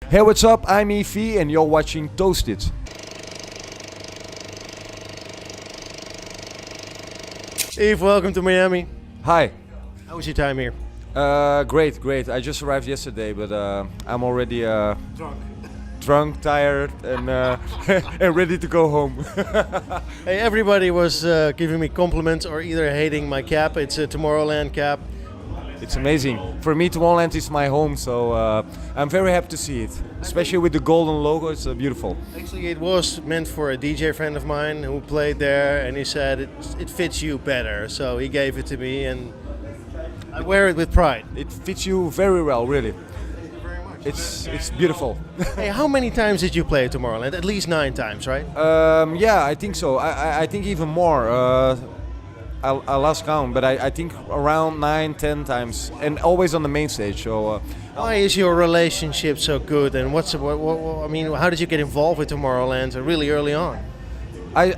Hey, what's up? I'm Yves V and you're watching Toasted. Yves, welcome to Miami. Hi. How was your time here? Great. I just arrived yesterday, but I'm already drunk, tired, and and ready to go home. Hey, everybody was giving me compliments or either hating my cap. It's a Tomorrowland cap. It's amazing. For me, Tomorrowland is my home, so I'm very happy to see it. Especially with the golden logo, it's beautiful. Actually, it was meant for a DJ friend of mine who played there, and he said it fits you better. So he gave it to me, and I wear it with pride. It fits you very well, really. It's beautiful. Hey, how many times did you play at Tomorrowland? At least 9 times, right? Yeah, I think so. I think even more. I lost count, but I think around 9-10 times, and always on the main stage. So why is your relationship so good? And what I mean, how did you get involved with Tomorrowland really early on? I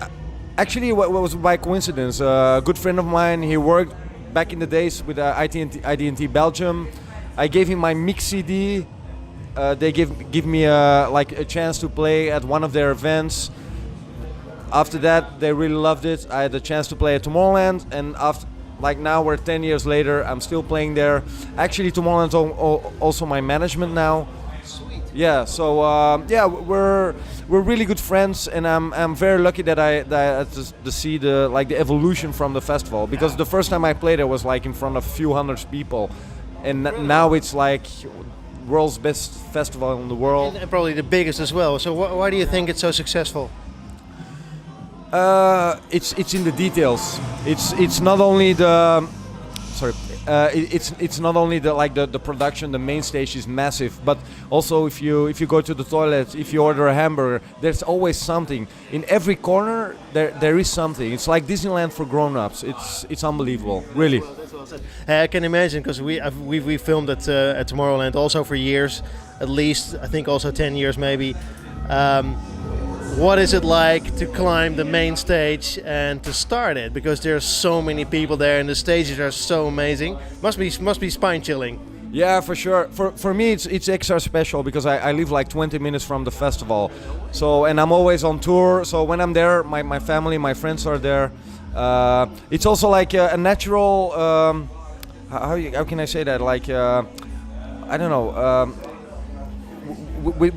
actually what was by coincidence. A good friend of mine, he worked back in the days with IDT Belgium. I gave him my mix CD. They give me a chance to play at one of their events. After that, they really loved it. I had a chance to play at Tomorrowland, and after, now we're 10 years later, I'm still playing there. Actually, Tomorrowland's also my management now. Sweet. Yeah, so we're really good friends, and I'm very lucky that I to see the evolution from the festival, because the first time I played it was in front of a few hundred people, and now it's world's best festival in the world. And probably the biggest as well. So why do you think it's so successful? It's in the details. It's not only the it's not only the production. The main stage is massive, but also if you go to the toilet, if you order a hamburger, there's always something in every corner. There is something. It's like Disneyland for grown-ups. It's unbelievable, really. I can imagine, because we filmed at Tomorrowland also for years, at least I think also 10 years maybe. What is it like to climb the main stage and to start it? Because there's so many people there and the stages are so amazing. Must be spine chilling. Yeah, for sure. For me, it's extra special because I live 20 minutes from the festival. So, and I'm always on tour. So when I'm there, my family, my friends are there. It's also a natural. How can I say that? I don't know. With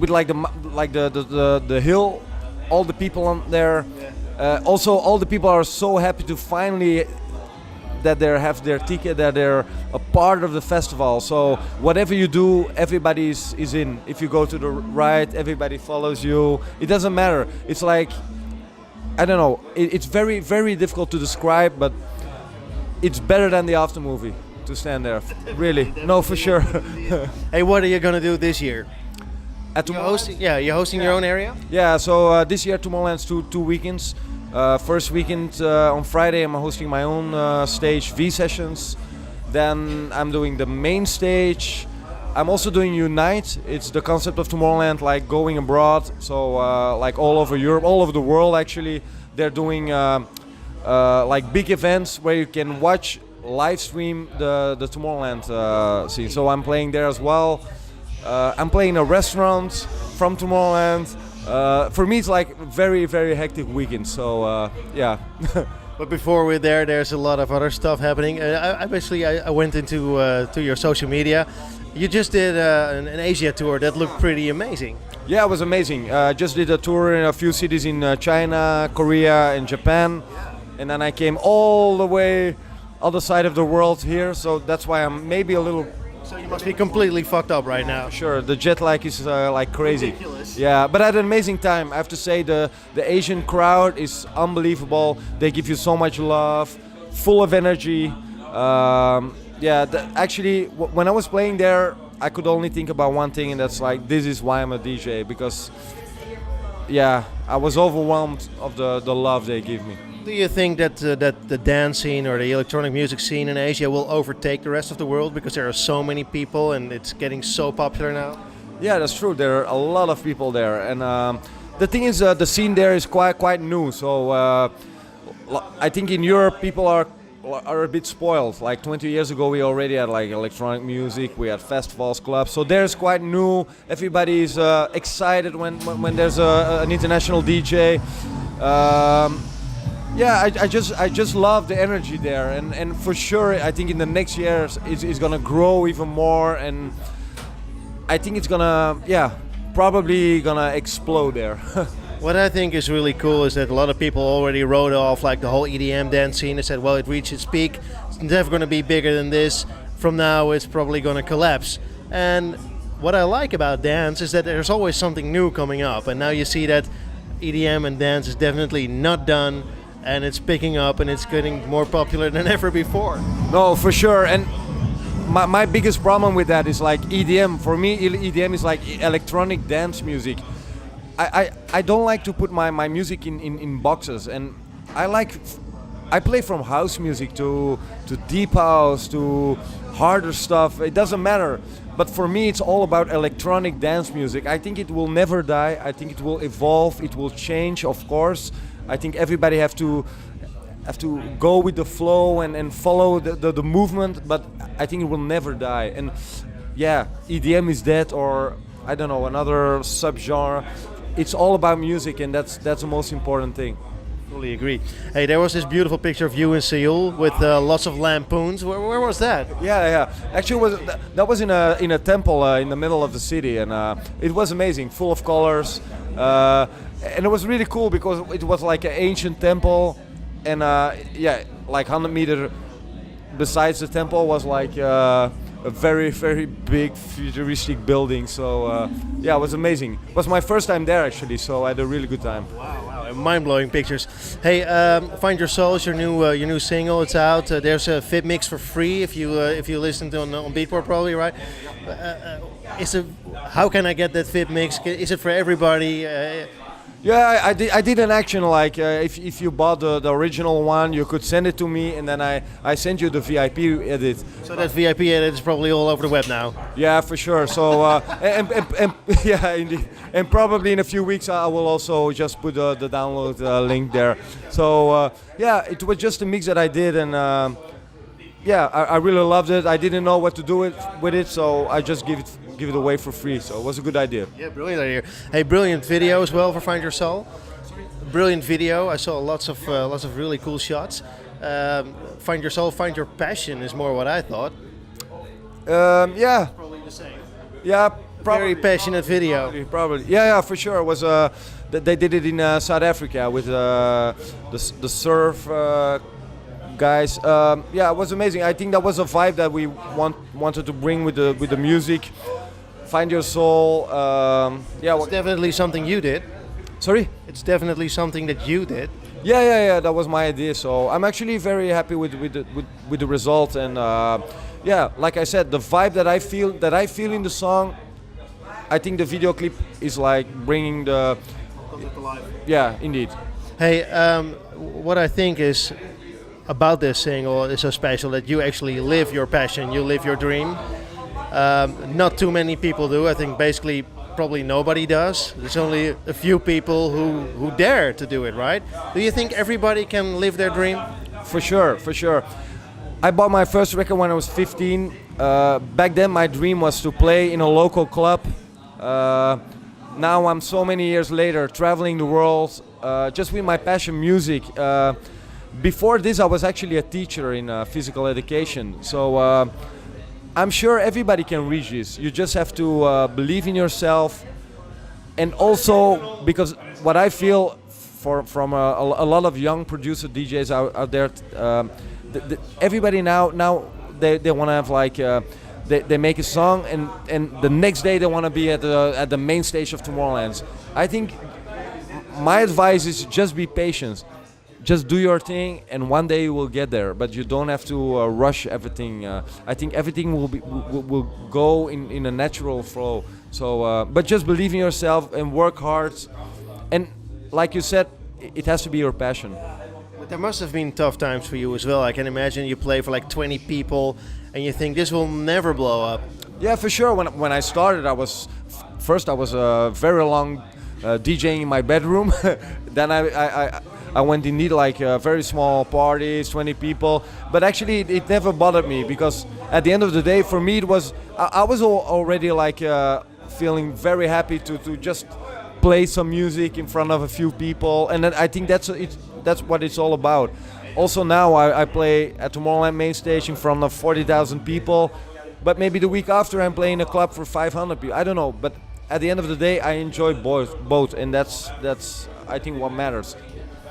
the hill. All the people on there. Also, all the people are so happy to finally that they have their ticket, that they're a part of the festival. So whatever you do, everybody is in. If you go to the right, everybody follows you. It doesn't matter. It's I don't know. It's very, very difficult to describe, but it's better than the after movie to stand there. Really, no, for sure. Hey, what are you gonna do this year? You're hosting your own area? Yeah, so this year Tomorrowland's two weekends. First weekend on Friday I'm hosting my own stage, V Sessions. Then I'm doing the main stage. I'm also doing Unite. It's the concept of Tomorrowland, going abroad. So all over Europe, all over the world actually. They're doing big events where you can watch, live stream the Tomorrowland scene. So I'm playing there as well. I'm playing a restaurant from Tomorrowland. For me, it's very, very hectic weekend. So yeah. But before we're there, there's a lot of other stuff happening. I went into to your social media. You just did an Asia tour that looked pretty amazing. Yeah, it was amazing. Just did a tour in a few cities in China, Korea, and Japan, and then I came all the way other side of the world here. So that's why I'm maybe a little. So you must be completely fucked up right now. Sure, the jet lag is crazy. Ridiculous. Yeah, but I had an amazing time. I have to say the Asian crowd is unbelievable. They give you so much love, full of energy. Actually, when I was playing there, I could only think about one thing, and that's this is why I'm a DJ, because I was overwhelmed of the love they give me. Do you think that the dance scene or the electronic music scene in Asia will overtake the rest of the world because there are so many people and it's getting so popular now? Yeah, that's true. There are a lot of people there, and the thing is, the scene there is quite new. So I think in Europe people are are a bit spoiled. Like 20 years ago, we already had like electronic music. We had festivals, clubs. So there's quite new. Everybody is excited when there's an international DJ. Yeah, I just love the energy there, and for sure I think in the next years it's gonna grow even more, and I think it's gonna probably gonna explode there. What I think is really cool is that a lot of people already wrote off like the whole EDM dance scene and said, well, it reached its peak, it's never going to be bigger than this, from now it's probably going to collapse. And what I like about dance is that there's always something new coming up, and now you see that EDM and dance is definitely not done, and it's picking up and it's getting more popular than ever before. No, for sure. And my biggest problem with that is like EDM. For me, EDM is like electronic dance music. I don't like to put my music in boxes, and I play from house music to deep house to harder stuff. It doesn't matter. But for me, it's all about electronic dance music. I think it will never die. I think it will evolve. It will change, of course. I think everybody have to go with the flow and follow the movement, but I think it will never die. And yeah, EDM is dead, or I don't know, another subgenre. It's all about music, and that's the most important thing. Fully agree. Hey, there was this beautiful picture of you in Seoul with lots of lampoons. Where was that? Yeah. Actually, that was in a temple in the middle of the city, and it was amazing, full of colors. And it was really cool because it was like an ancient temple, and like 100 meters besides the temple was like a very, very big futuristic building. So it was amazing. It was my first time there actually, so I had a really good time. Wow, mind-blowing pictures. Hey, Find Your Soul is your new single. It's out. There's a fit mix for free if you listen to on Beatport probably, right? How can I get that fit mix? Is it for everybody? Yeah, I did an action like if you bought the original one, you could send it to me, and then I sent you the VIP edit. So that VIP edit is probably all over the web now. Yeah, for sure. So and yeah, indeed. And probably in a few weeks I will also just put the download link there. So it was just a mix that I did, and I really loved it. I didn't know what to do with it, so I just give it away for free. So it was a good idea. Yeah, brilliant idea. Hey, brilliant video as well for Find Your Soul. Brilliant video. I saw lots of really cool shots. Find Your Soul, Find Your Passion is more what I thought. Yeah. Probably the same. Yeah. Very passionate video. Probably. Yeah, for sure. It was they did it in South Africa with the surf guys. It was amazing. I think that was a vibe that we wanted to bring with the music. Find Your Soul. It's definitely something you did. Sorry? It's definitely something that you did. Yeah. That was my idea. So I'm actually very happy with the result. And like I said, the vibe that I feel in the song, I think the video clip is like bringing the Concept alive. Yeah, indeed. Hey, what I think is about this single is so special that you actually live your passion, you live your dream. Not too many people do. I think basically probably nobody does. There's only a few people who dare to do it, right? Do you think everybody can live their dream? For sure. I bought my first record when I was 15. Back then my dream was to play in a local club. Now I'm so many years later traveling the world just with my passion, music. Before this I was actually a teacher in physical education. So I'm sure everybody can reach this. You just have to believe in yourself. And also, because what I feel from a lot of young producer DJs out there, everybody now they want to have like they make a song and the next day they want to be at the main stage of Tomorrowland. I think my advice is just be patient. Just do your thing, and one day you will get there. But you don't have to rush everything. I think everything will go in a natural flow. So, but just believe in yourself and work hard. And like you said, it has to be your passion. But there must have been tough times for you as well. I can imagine you play for like 20 people, and you think this will never blow up. Yeah, for sure. When I started, I was very long DJing in my bedroom. Then I went indeed like very small parties, 20 people. But actually, it never bothered me because at the end of the day, for me, it was I was already like feeling very happy to just play some music in front of a few people, and then I think that's what it's all about. Also now I play at Tomorrowland main stage in front of 40,000 people, but maybe the week after I'm playing a club for 500 people. I don't know, but at the end of the day I enjoy both, and that's I think what matters.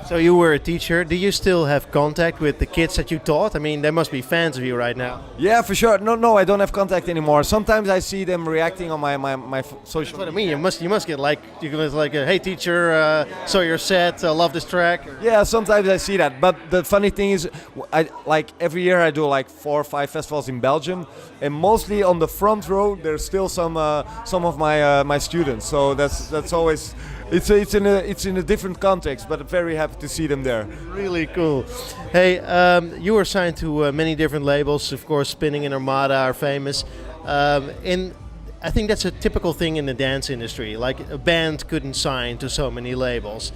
So you were a teacher. Do you still have contact with the kids that you taught? I mean, they must be fans of you right now. Yeah, for sure. No, I don't have contact anymore. Sometimes I see them reacting on my social. That's what I mean. You must get like hey teacher, saw your set, love this track. Yeah, sometimes I see that. But the funny thing is, I like every year I do like 4 or 5 festivals in Belgium, and mostly on the front row there's still some of my students. So that's always. It's in a different context, but I'm very happy to see them there. Really cool. Hey, you were signed to many different labels. Of course, Spinning and Armada are famous. I think that's a typical thing in the dance industry. Like a band couldn't sign to so many labels.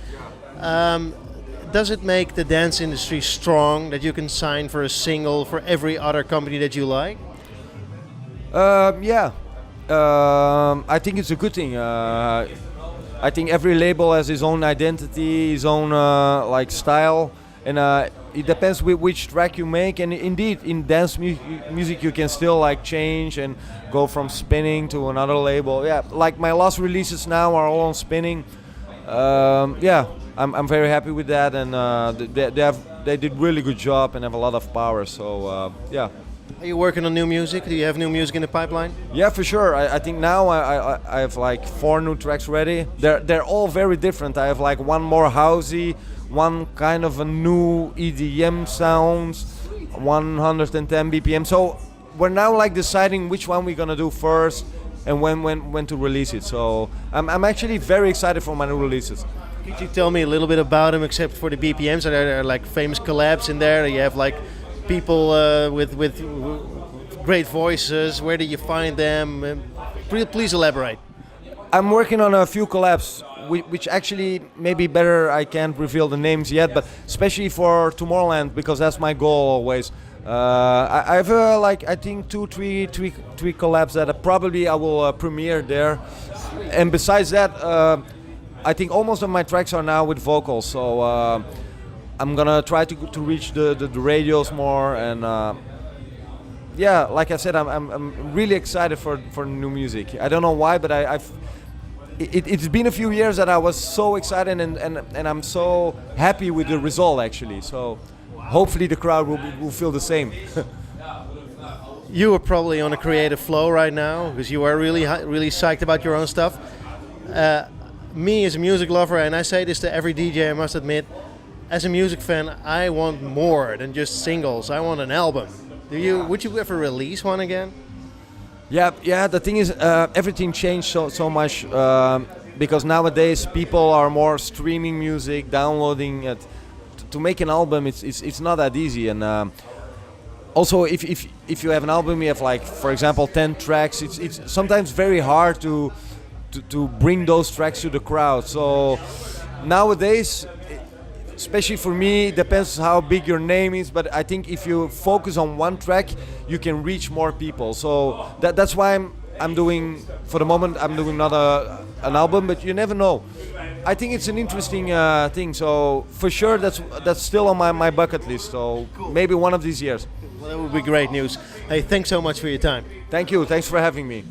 Does it make the dance industry strong that you can sign for a single for every other company that you like? Yeah, I think it's a good thing. I think every label has his own identity, his own like style, and it depends which track you make. And indeed, in dance music, you can still like change and go from Spinning to another label. Yeah, like my last releases now are all on Spinning. Yeah, I'm very happy with that, and they did really good job and have a lot of power. So yeah. Are you working on new music? Do you have new music in the pipeline? Yeah, for sure. I think now I have like 4 new tracks ready. They're all very different. I have like one more housey, one kind of a new EDM sounds, 110 BPM. So we're now like deciding which one we're gonna do first and when to release it. So I'm actually very excited for my new releases. Could you tell me a little bit about them, except for the BPMs? Are there like famous collabs in there? You have like people with great voices. Where do you find them? Please elaborate. I'm working on a few collabs, which actually maybe better I can't reveal the names yet, but especially for Tomorrowland, because that's my goal always. I have like I think 3 collabs that probably I will premiere there, and besides that, I think almost all of my tracks are now with vocals. So I'm gonna try to reach the radios more, and yeah, like I said, I'm really excited for new music. I don't know why, but it's been a few years that I was so excited, and I'm so happy with the result actually. So hopefully the crowd will feel the same. You are probably on a creative flow right now because you are really psyched about your own stuff. Me as a music lover, and I say this to every DJ, I must admit, as a music fan, I want more than just singles. I want an album. Would you ever release one again? Yeah. The thing is, everything changed so much because nowadays people are more streaming music, downloading it. To make an album, it's not that easy. And also, if you have an album, you have like, for example, 10 tracks. It's sometimes very hard to bring those tracks to the crowd. So nowadays, especially for me, it depends how big your name is, but I think if you focus on one track, you can reach more people. So that's why I'm doing, for the moment, I'm doing not an album, but you never know. I think it's an interesting thing. So for sure, that's still on my bucket list. So maybe one of these years. Well, that would be great news. Hey, thanks so much for your time. Thank you. Thanks for having me.